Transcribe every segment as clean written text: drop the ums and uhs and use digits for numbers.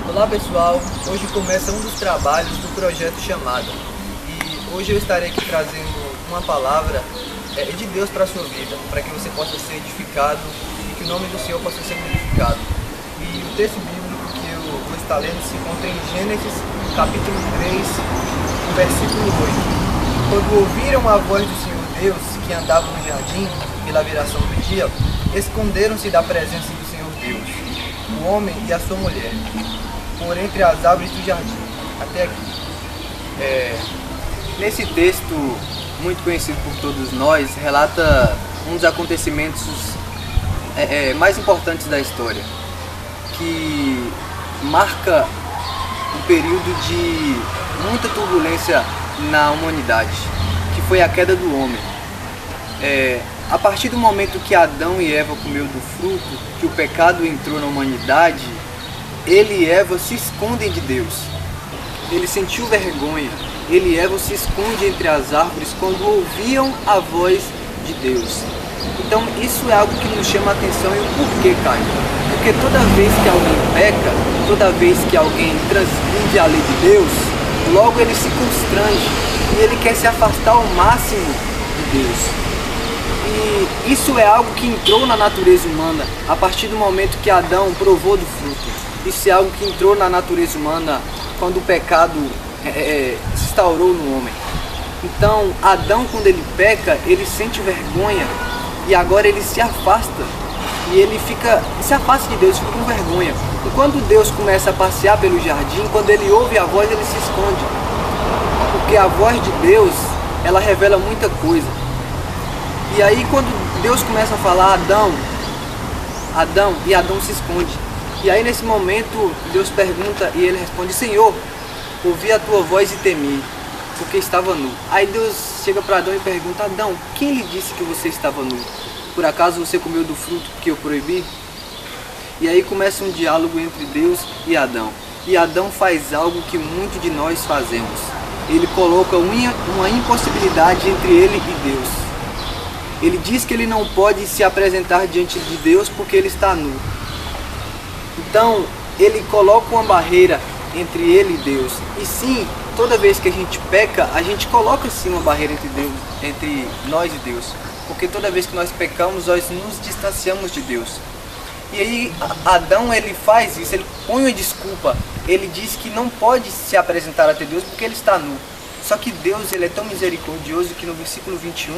Olá pessoal, hoje começa um dos trabalhos do projeto Chamada e hoje eu estarei aqui trazendo uma palavra de Deus para a sua vida, para que você possa ser edificado e que o nome do Senhor possa ser glorificado. E o texto bíblico que eu vou estar lendo se encontra em Gênesis capítulo 3, versículo 8. Quando ouviram a voz do Senhor Deus que andava no jardim pela viração do dia, esconderam-se da presença do Senhor Deus, o homem e a sua mulher, por entre as árvores do jardim. Até aqui. Nesse texto, muito conhecido por todos nós, relata um dos acontecimentos mais importantes da história, que marca um período de muita turbulência na humanidade, que foi a queda do homem. A partir do momento que Adão e Eva comeu do fruto, que o pecado entrou na humanidade, ele e Eva se escondem de Deus. Ele sentiu vergonha. Ele e Eva se escondem entre as árvores quando ouviam a voz de Deus. Então isso é algo que nos chama a atenção. E o porquê, Caio? Porque toda vez que alguém peca, toda vez que alguém transgride a lei de Deus, logo ele se constrange e ele quer se afastar ao máximo de Deus. E isso é algo que entrou na natureza humana a partir do momento que Adão provou do fruto. Isso é algo que entrou na natureza humana quando o pecado se instaurou no homem. Então, Adão, quando ele peca, ele sente vergonha e agora ele se afasta. E ele se afasta de Deus, fica com vergonha. E quando Deus começa a passear pelo jardim, quando ele ouve a voz, ele se esconde. Porque a voz de Deus, ela revela muita coisa. E aí, quando Deus começa a falar, Adão, e Adão se esconde. E aí nesse momento Deus pergunta e ele responde: Senhor, ouvi a tua voz e temi, porque estava nu. Aí Deus chega para Adão e pergunta: Adão, quem lhe disse que você estava nu? Por acaso você comeu do fruto que eu proibi? E aí começa um diálogo entre Deus e Adão. E Adão faz algo que muitos de nós fazemos. Ele coloca uma impossibilidade entre ele e Deus. Ele diz que ele não pode se apresentar diante de Deus porque ele está nu. Então, ele coloca uma barreira entre ele e Deus. E sim, toda vez que a gente peca, a gente coloca sim uma barreira entre nós e Deus. Porque toda vez que nós pecamos, nós nos distanciamos de Deus. E aí, Adão, ele faz isso, ele põe uma desculpa. Ele diz que não pode se apresentar até Deus porque ele está nu. Só que Deus, ele é tão misericordioso que no versículo 21,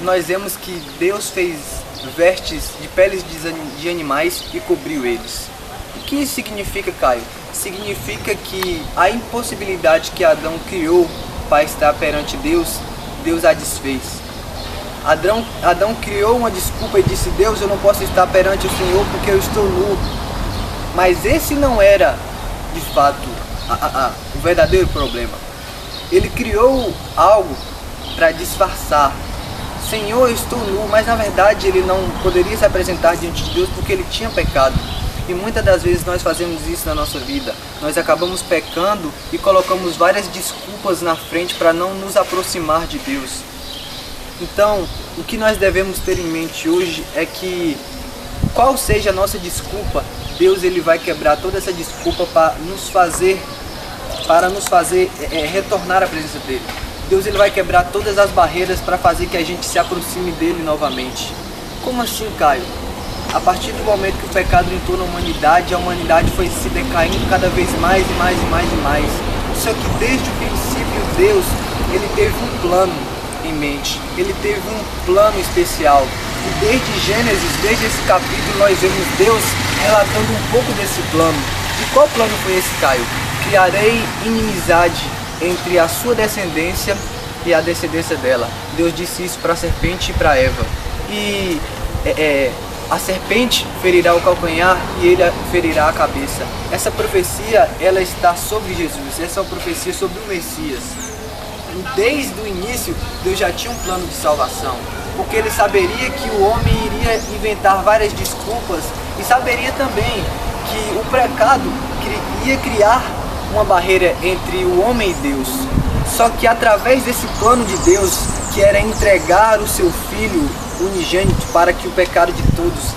nós vemos que Deus fez vestes de peles de animais e cobriu eles. O que isso significa, Caio? Significa que a impossibilidade que Adão criou para estar perante Deus, Deus a desfez. Adão criou uma desculpa e disse: Deus, eu não posso estar perante o Senhor porque eu estou nu. Mas esse não era, de fato, o verdadeiro problema. Ele criou algo para disfarçar. Senhor, eu estou nu, mas na verdade ele não poderia se apresentar diante de Deus porque ele tinha pecado. E muitas das vezes nós fazemos isso na nossa vida. Nós acabamos pecando e colocamos várias desculpas na frente para não nos aproximar de Deus. Então, o que nós devemos ter em mente hoje é que, qual seja a nossa desculpa, Deus ele vai quebrar toda essa desculpa para nos fazer retornar à presença dele. Deus ele vai quebrar todas as barreiras para fazer que a gente se aproxime dele novamente. Como assim, Caio? A partir do momento que o pecado entrou na humanidade, a humanidade foi se decaindo cada vez mais e mais e mais e mais. Só que desde o princípio Deus, ele teve um plano em mente. Ele teve um plano especial. E desde Gênesis, desde esse capítulo, nós vemos Deus relatando um pouco desse plano. E qual plano foi esse, Caio? Criarei inimizade entre a sua descendência e a descendência dela. Deus disse isso para a serpente e para Eva. E a serpente ferirá o calcanhar e ele ferirá a cabeça. Essa profecia, ela está sobre Jesus. Essa é uma profecia sobre o Messias. E desde o início, Deus já tinha um plano de salvação. Porque ele saberia que o homem iria inventar várias desculpas e saberia também que o pecado ia criar uma barreira entre o homem e Deus. Só que através desse plano de Deus, que era entregar o seu Filho unigênito para que o pecado de todos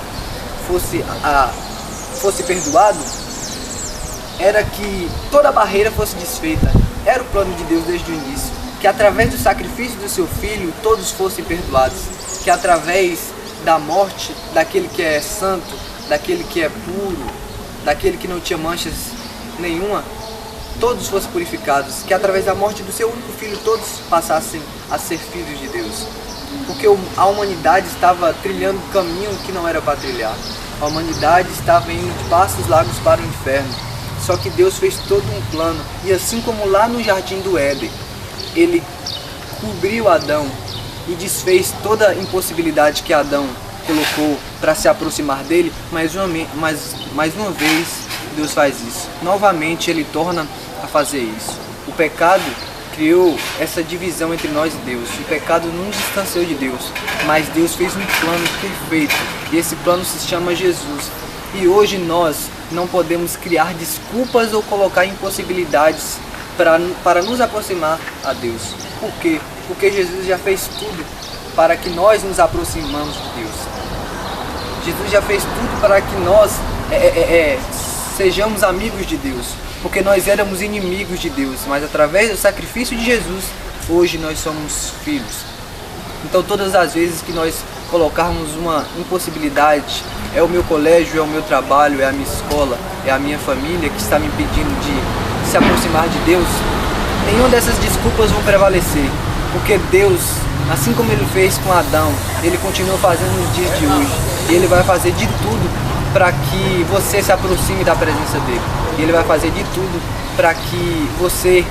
fosse perdoado, era que toda barreira fosse desfeita. Era o plano de Deus desde o início, que através do sacrifício do seu filho todos fossem perdoados, que através da morte daquele que é santo, daquele que é puro, daquele que não tinha manchas nenhuma, todos fossem purificados, que através da morte do seu único filho todos passassem a ser filhos de Deus. Porque a humanidade estava trilhando um caminho que não era para trilhar. A humanidade estava indo de passos largos para o inferno. Só que Deus fez todo um plano, e assim como lá no Jardim do Éden, Ele cobriu Adão e desfez toda a impossibilidade que Adão colocou para se aproximar dele, mais uma vez Deus faz isso. Novamente Ele torna a fazer isso. O pecado criou essa divisão entre nós e Deus. O pecado nos distanciou de Deus, mas Deus fez um plano perfeito, e esse plano se chama Jesus. E hoje nós não podemos criar desculpas ou colocar impossibilidades para nos aproximar a Deus. Por quê? Porque Jesus já fez tudo para que nós nos aproximamos de Deus. Jesus já fez tudo para que nós sejamos amigos de Deus, porque nós éramos inimigos de Deus, mas através do sacrifício de Jesus, hoje nós somos filhos. Então todas as vezes que nós colocarmos uma impossibilidade, é o meu colégio, é o meu trabalho, é a minha escola, é a minha família que está me impedindo de se aproximar de Deus, nenhuma dessas desculpas vão prevalecer, porque Deus, assim como Ele fez com Adão, Ele continua fazendo nos dias de hoje, e Ele vai fazer de tudo para que você se aproxime da presença dEle. E Ele vai fazer de tudo para que você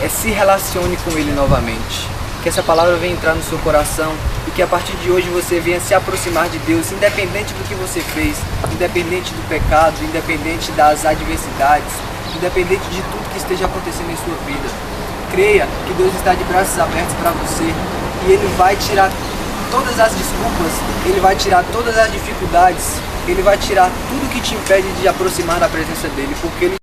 se relacione com Ele novamente. Que essa palavra venha entrar no seu coração e que a partir de hoje você venha se aproximar de Deus, independente do que você fez, independente do pecado, independente das adversidades, independente de tudo que esteja acontecendo em sua vida. Creia que Deus está de braços abertos para você, e Ele vai tirar todas as desculpas, Ele vai tirar todas as dificuldades, Ele vai tirar tudo que te impede de aproximar da presença dEle, porque Ele